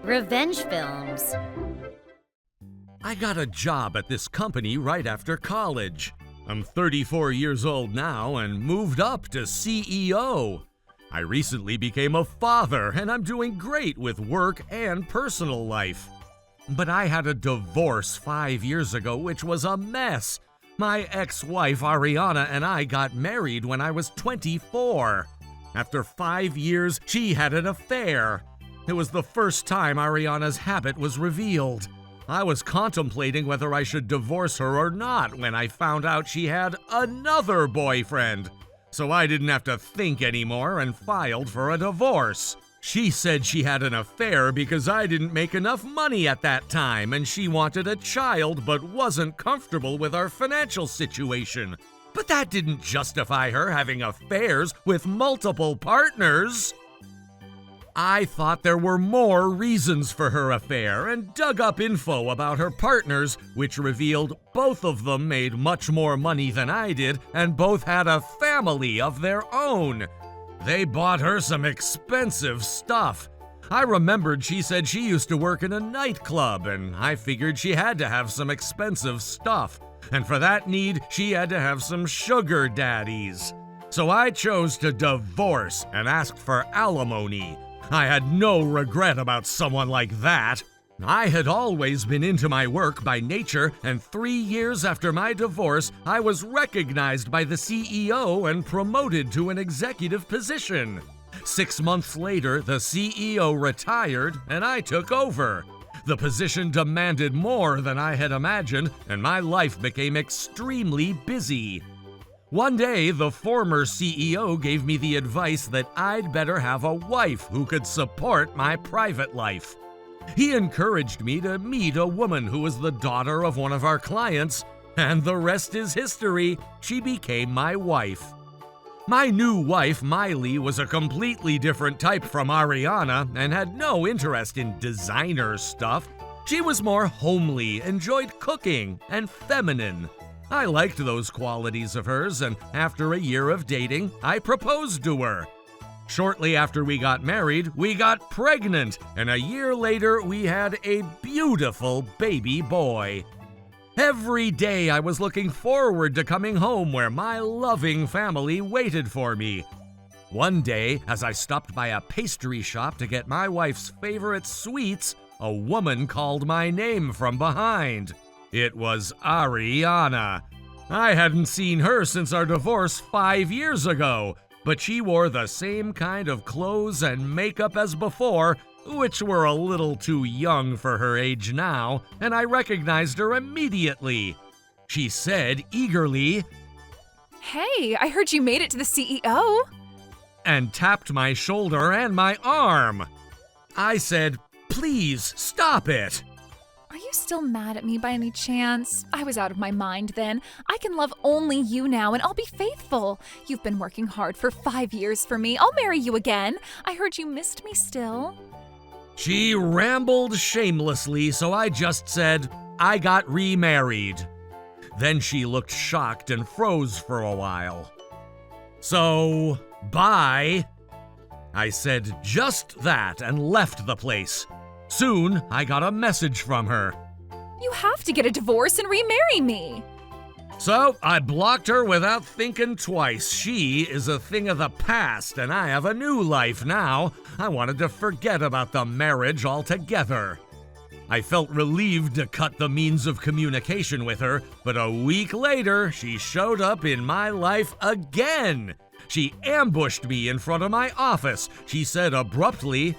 Revenge films. I got a job at this company right after college. I'm 34 years old now and moved up to CEO. I recently became a father and I'm doing great with work and personal life. But I had a divorce 5 years ago, which was a mess. My ex-wife Ariana and I got married when I was 24. After 5 years, she had an affair. It was the first time Ariana's habit was revealed. I was contemplating whether I should divorce her or not when I found out she had another boyfriend. So I didn't have to think anymore and filed for a divorce. She said she had an affair because I didn't make enough money at that time and she wanted a child but wasn't comfortable with our financial situation. But that didn't justify her having affairs with multiple partners. I thought there were more reasons for her affair and dug up info about her partners, which revealed both of them made much more money than I did and both had a family of their own. They bought her some expensive stuff. I remembered she said she used to work in a nightclub, and I figured she had to have some expensive stuff. And for that need, she had to have some sugar daddies. So I chose to divorce and asked for alimony. I had no regret about someone like that. I had always been into my work by nature, and 3 years after my divorce, I was recognized by the CEO and promoted to an executive position. 6 months later, the CEO retired, and I took over. The position demanded more than I had imagined, and my life became extremely busy. One day, the former CEO gave me the advice that I'd better have a wife who could support my private life. He encouraged me to meet a woman who was the daughter of one of our clients, and the rest is history. She became my wife. My new wife, Miley, was a completely different type from Ariana and had no interest in designer stuff. She was more homely, enjoyed cooking, and feminine. I liked those qualities of hers, and after a year of dating, I proposed to her. Shortly after we got married, we got pregnant, and a year later, we had a beautiful baby boy. Every day I was looking forward to coming home where my loving family waited for me. One day, as I stopped by a pastry shop to get my wife's favorite sweets, a woman called my name from behind. It was Ariana. I hadn't seen her since our divorce 5 years ago, but she wore the same kind of clothes and makeup as before, which were a little too young for her age now, and I recognized her immediately. She said eagerly, "Hey, I heard you made it to the CEO." and tapped my shoulder and my arm. I said, "Please, stop it." Are you still mad at me by any chance? I was out of my mind then. I can love only you now and I'll be faithful. You've been working hard for 5 years for me. I'll marry you again. I heard you missed me still. She rambled shamelessly, so I just said, "I got remarried." Then she looked shocked and froze for a while. "So, bye." I said just that and left the place. Soon, I got a message from her. You have to get a divorce and remarry me. So, I blocked her without thinking twice. She is a thing of the past, and I have a new life now. I wanted to forget about the marriage altogether. I felt relieved to cut the means of communication with her, but a week later, she showed up in my life again. She ambushed me in front of my office. She said abruptly,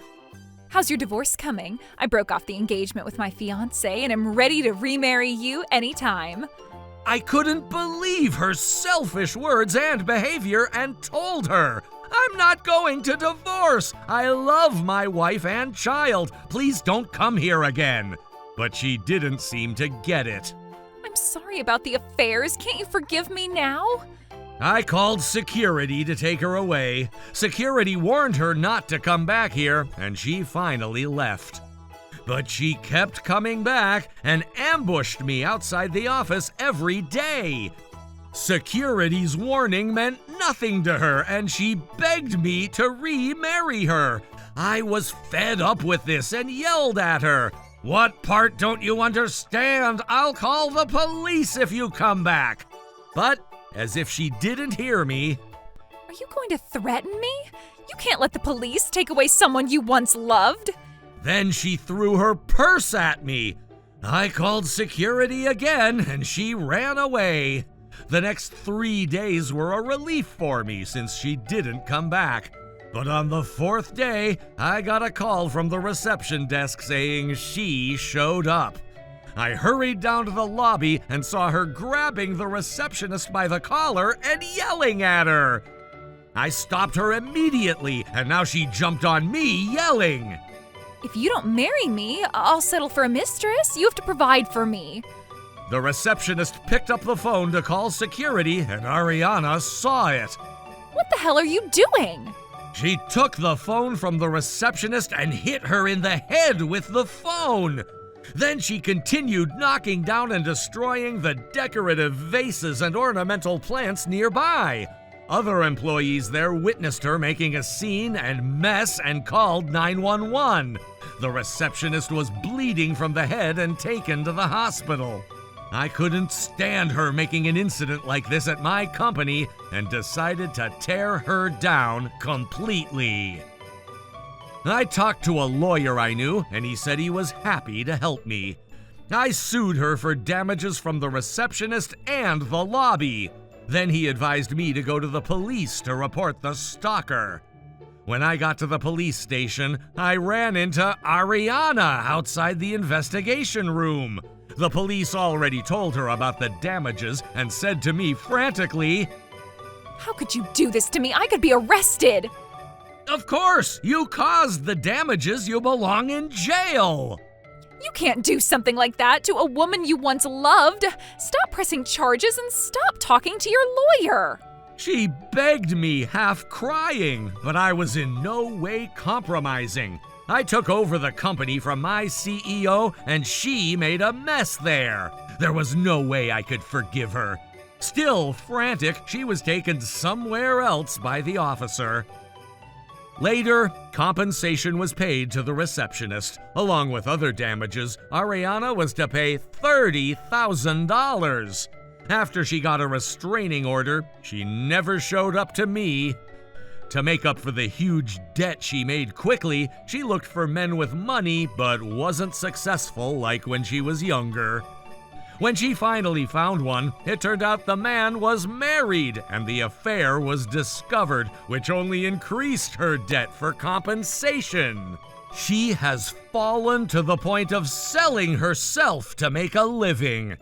"How's your divorce coming? I broke off the engagement with my fiancé and am ready to remarry you anytime." I couldn't believe her selfish words and behavior and told her, "I'm not going to divorce. I love my wife and child. Please don't come here again." But she didn't seem to get it. "I'm sorry about the affairs. Can't you forgive me now?" I called security to take her away. Security warned her not to come back here, and she finally left. But she kept coming back and ambushed me outside the office every day. Security's warning meant nothing to her, and she begged me to remarry her. I was fed up with this and yelled at her. "What part don't you understand? I'll call the police if you come back." But, as if she didn't hear me, Are you going to threaten me? You can't let the police take away someone you once loved. then she threw her purse at me. I called security again, and she ran away. The next 3 days were a relief for me since she didn't come back. But on the 4th day, I got a call from the reception desk saying she showed up. I hurried down to the lobby and saw her grabbing the receptionist by the collar and yelling at her. I stopped her immediately, and now she jumped on me yelling. If you don't marry me, I'll settle for a mistress. You have to provide for me. The receptionist picked up the phone to call security, and Ariana saw it. What the hell are you doing? She took the phone from the receptionist and hit her in the head with the phone. Then she continued knocking down and destroying the decorative vases and ornamental plants nearby. Other employees there witnessed her making a scene and mess and called 911. The receptionist was bleeding from the head and taken to the hospital. I couldn't stand her making an incident like this at my company and decided to tear her down completely. I talked to a lawyer I knew, and he said he was happy to help me. I sued her for damages from the receptionist and the lobby. Then he advised me to go to the police to report the stalker. When I got to the police station, I ran into Ariana outside the investigation room. The police already told her about the damages and said to me frantically, How could you do this to me? I could be arrested. "Of course, you caused the damages. You belong in jail." You can't do something like that to a woman you once loved. Stop pressing charges and stop talking to your lawyer. She begged me, half crying, but I was in no way compromising. I took over the company from my CEO, and she made a mess there. There was no way I could forgive her. Still frantic, she was taken somewhere else by the officer. Later, compensation was paid to the receptionist. Along with other damages, Ariana was to pay $30,000. After she got a restraining order, she never showed up to me. To make up for the huge debt she made quickly, she looked for men with money but wasn't successful like when she was younger. When she finally found one, it turned out the man was married and the affair was discovered, which only increased her debt for compensation. She has fallen to the point of selling herself to make a living.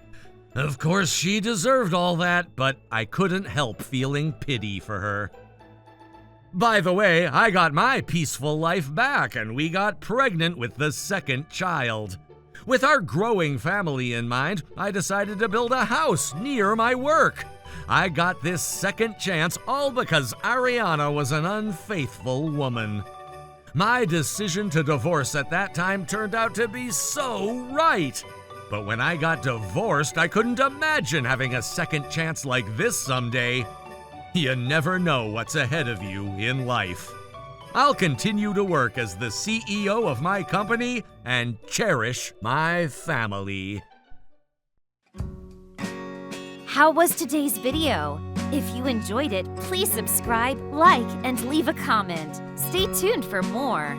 Of course, she deserved all that, but I couldn't help feeling pity for her. By the way, I got my peaceful life back and we got pregnant with the second child. With our growing family in mind, I decided to build a house near my work. I got this second chance all because Ariana was an unfaithful woman. My decision to divorce at that time turned out to be so right. But when I got divorced, I couldn't imagine having a second chance like this someday. You never know what's ahead of you in life. I'll continue to work as the CEO of my company and cherish my family. How was today's video? If you enjoyed it, please subscribe, like, and leave a comment. Stay tuned for more.